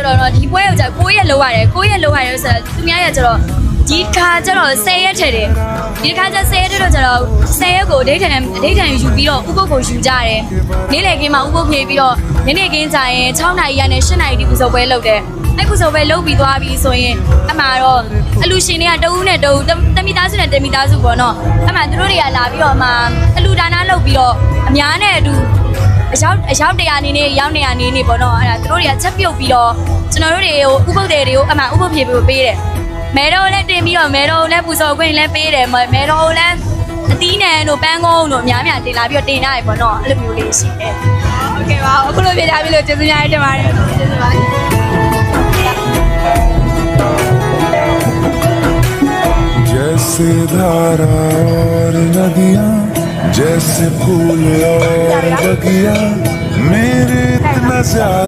တော့ဒီပွဲကိုကြာ9ရက်လောက်ရတယ်9ရက်လောက်ရတယ်ဆိုတော့သူများရကျတော့ဒီခါကျတော့10ရက်ထည့်တယ်ဒီခါကျ10ရက်ထည့်တော့ကျတော့10ရက်ကိုအဓိဋ္ဌာန်ယူပြီးတော့ဥပုပ်ကိုယူကြတယ်နေ့လည်ခင်းမှာဥပုပ်ဖြေပြီးတော့ညနေခင်းကျရင်6နာရီကနေ8နာရီတိပူစုံပွဲလုပ်တယ်အဲ့ပူစုံပွဲလုပ်ပြီးသွားပြီဆိုရင်အမှတော့အလူရှင်တွေကတဦးနဲ့တဦးတမိသားစုနဲ့တမိသားစုပေါ့နော်အမှသူတို့တွေကလာပြီးတော့အမှအလူဒါနလုပ်ပြီးတော့အများနဲ့အတူအရောက်100နေနေရောက်100နေနေပေါ့နော်အဲ့ဒါသူတို့တွေကချက်ပြုတ်ပြီးတော့ကျွန်တော်တို့တွေကိုဥပုပ်တွေကိုအမှဥပုပ်ဖြေပေးတယ်မဲတော်လည်းတင်ပြီးတော့မဲတော်လည်းပူဇော်ခွင့်လည်းပေးတယ်မဲတော်လည်းအသီးနှံတို့ပန်းကုန်းတို့အများများတင်လာပြီးတော့တင်ရတယ်ပေါ့နော်အဲ့လိုမျိုးလေးရှိတယ်โอเคပါအခုလိုပြကြပြီလို့ကျေးဇူးများတင်ပါတယ်ကျေးဇူးပါजैसे धारा और नदियाँ जैसे फूल और बगिया मेरे इतना ज्यादा